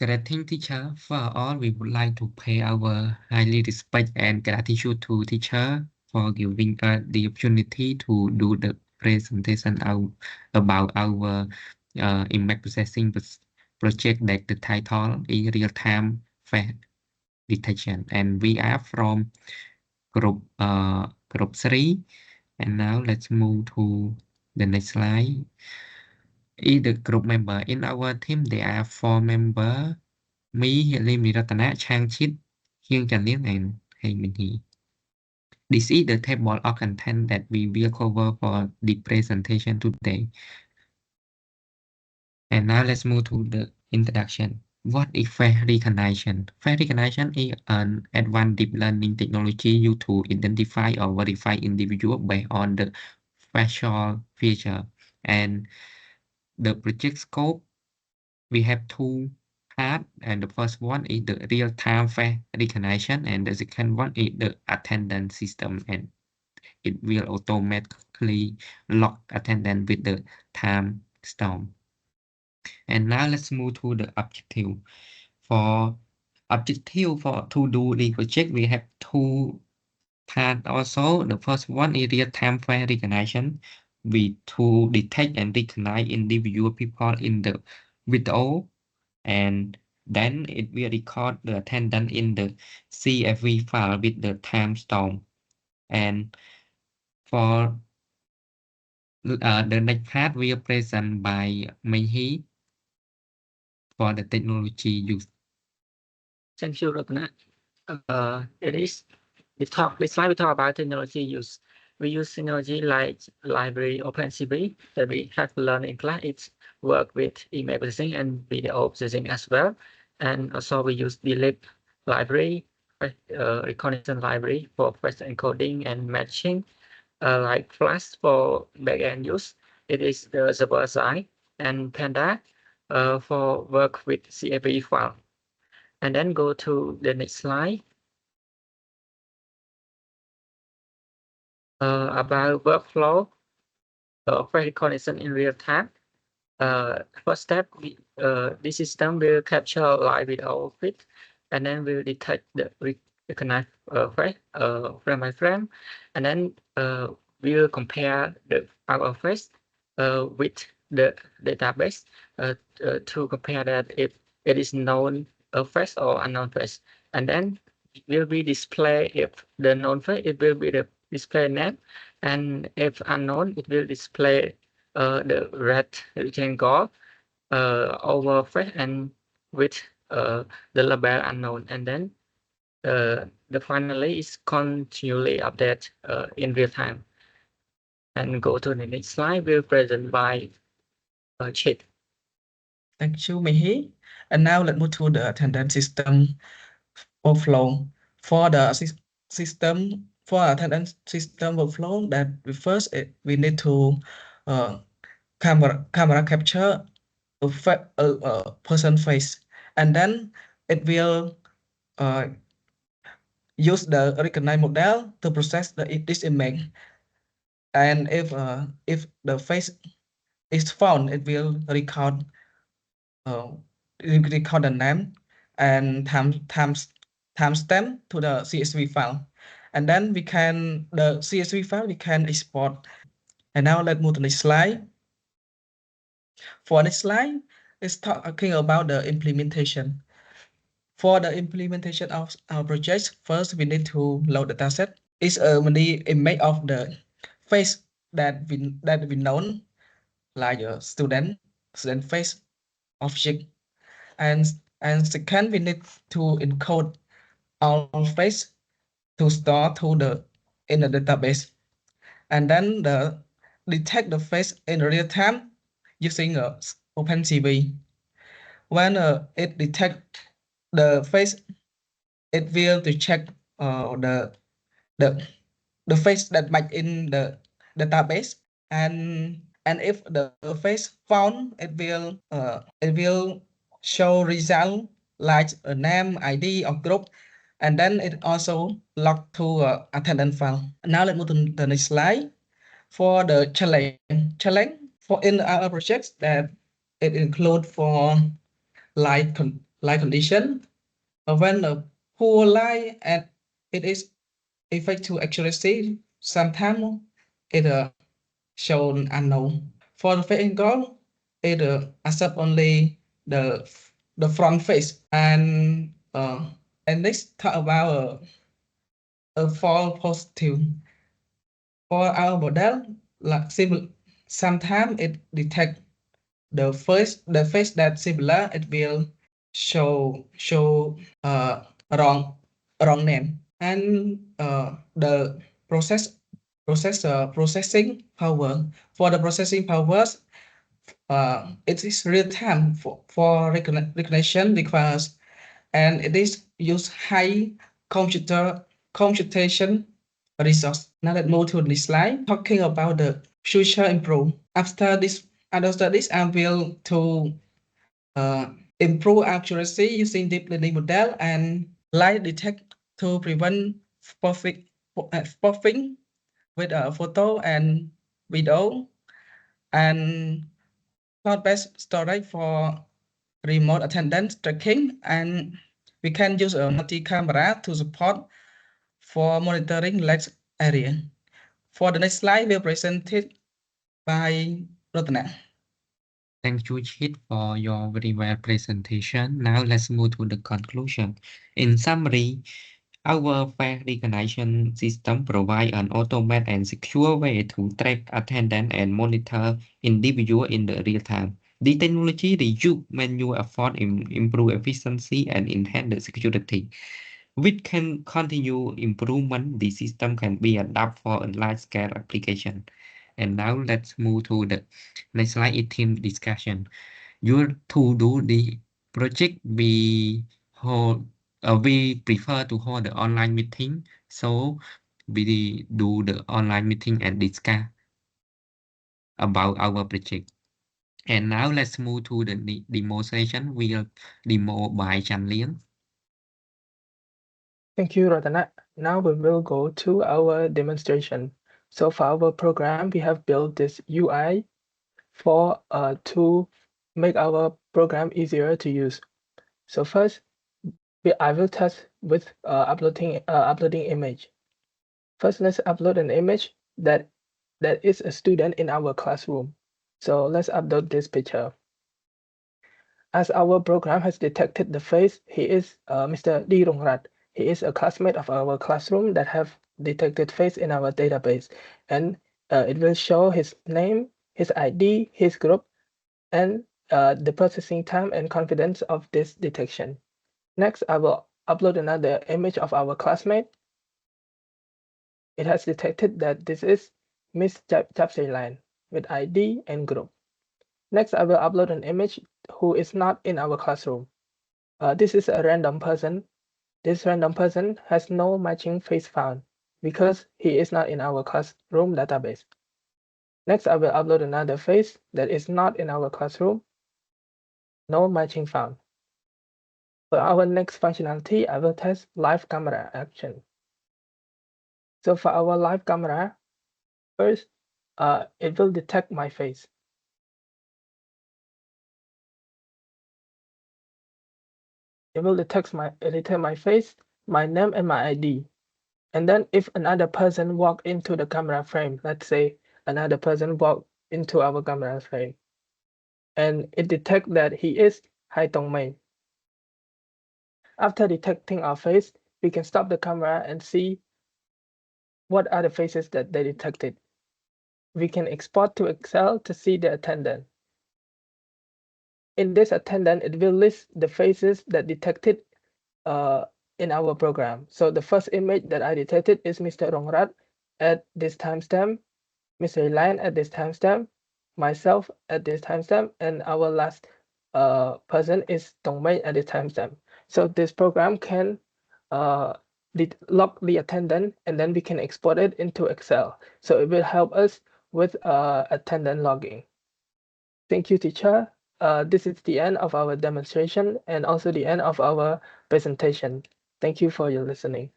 Greeting teacher, for all we would like to pay our highly respect and gratitude to teacher for giving us the opportunity to do the presentation about our image processing project that the title is real-time face detection, and we are from group 3. And now let's move to the next slide. Is the group member in our team? There are 4 members. Me, Lim Ratana, Chang Chit, Hyun Chanin, and Hey Min. This is the table of content that we will cover for the presentation today. And now let's move to the introduction. What is face recognition? Face recognition is an advanced deep learning technology used to identify or verify individuals based on the facial feature. And the project scope, we have 2 part, and the first one is the real-time face recognition, and the second one is the attendance system, and it will automatically lock attendance with the time stamp. And now let's move to the objective. For objective to do the project, we have 2 parts also. The first one is real-time face recognition. We to detect and recognize individual people in the video, and then it will record the attendance in the CSV file with the timestamp. And for the next part will present by Mehi for the technology used. Thank you, Ratna. This slide we talk about technology use. We use technology like library OpenCV that we have learned in class. It's work with image processing and video processing as well. And also we use DLIP library, reconnaissance library for face encoding and matching, like Flash for backend use. It is the server side, and Panda for work with CSV file. And then go to the next slide. About workflow face recognition in real time. First step, this system will capture live video feed, and then will detect the recognize face frame by frame, and then we'll compare our face with the database to compare that if it is known face or unknown face, and then will be display if the known face, it will be the display name, and if unknown, it will display the red rectangle over face and with the label unknown, and then the finally is continually update in real time. And go to the next slide, will present by Chit. Thank you, Mihi. And now let's move to the attendance system workflow. For the system, for attendance system workflow, that we need to camera capture a person face, and then it will use the recognize model to process this image. And if the face is found, it will record the name and timestamp to the CSV file, and then the CSV file we can export. And now let's move to the next slide. For next slide, let's talking about the implementation. For the implementation of our project, first we need to load the dataset. It's the image of the face that we known, like a student face object, and second we need to encode all face to store in the database, and then detect the face in real time using OpenCV. When it detect the face, it will to check the face that match in the database, and if the face found, it will show result like a name, ID, or group, and then it also log to attendance file. Now let's move to the next slide. For the challenge for in our projects, that it include for like light condition. When a poor light and it is effect to accuracy, sometimes it shown unknown. For the face angle, it accept only the front face and next talk about a false positive. For our model, like simple, sometimes it detect the face that similar, it will show wrong name, and the processing power. For the processing powers, it is real time for recognition requires, and it is use high computation resource. Now let's move to the slide talking about the future improve. After this I will to improve accuracy using deep learning model and light detect to prevent spoofing with a photo and video, and cloud-based storage for remote attendance tracking, and we can use a multi-camera to support for monitoring large area. For the next slide, we'll present it by Ratana. Thank you, Chit, for your very well presentation. Now let's move to the conclusion. In summary, our face recognition system provides an automated and secure way to track attendance and monitor individuals in the real time. The technology reduces manual effort, improve efficiency, and enhance the security. With continue improvement, the system can be adapted for a large-scale application. And now let's move to the next slide, is team discussion. To do the project, we prefer to hold the online meeting, so we do the online meeting and discuss about our project. And now let's move to the demonstration. We'll demo by Chan Liang. Thank you, Ratana. Now we will go to our demonstration. So for our program, we have built this UI for to make our program easier to use. So first, I will test with uploading image. First, let's upload an image that is a student in our classroom. So let's upload this picture. As our program has detected the face, he is Mr. Lee Rongrat. He is a classmate of our classroom that have detected face in our database, and it will show his name, his ID, his group, and the processing time and confidence of this detection. Next, I will upload another image of our classmate. It has detected that this is Miss Chapsailan with ID and group. Next, I will upload an image who is not in our classroom. This is a random person. This random person has no matching face found because he is not in our classroom database. Next, I will upload another face that is not in our classroom. No matching found. For our next functionality, I will test live camera action. So for our live camera, first, it will detect my face. It will detect my face, my name, and my ID. And then if another person walk into the camera frame, let's say another person walk into our camera frame, and it detect that he is Hai Tongmei. After detecting our face, we can stop the camera and see what are the faces that they detected. We can export to Excel to see the attendant. In this attendant, it will list the faces that detected in our program. So the first image that I detected is Mr. Rongrat at this timestamp, Mr. Lian at this timestamp, myself at this timestamp, and our last person is Dongmei at this timestamp. So this program can log the attendant, and then we can export it into Excel. So it will help us with attendant logging. Thank you, teacher. This is the end of our demonstration and also the end of our presentation. Thank you for your listening.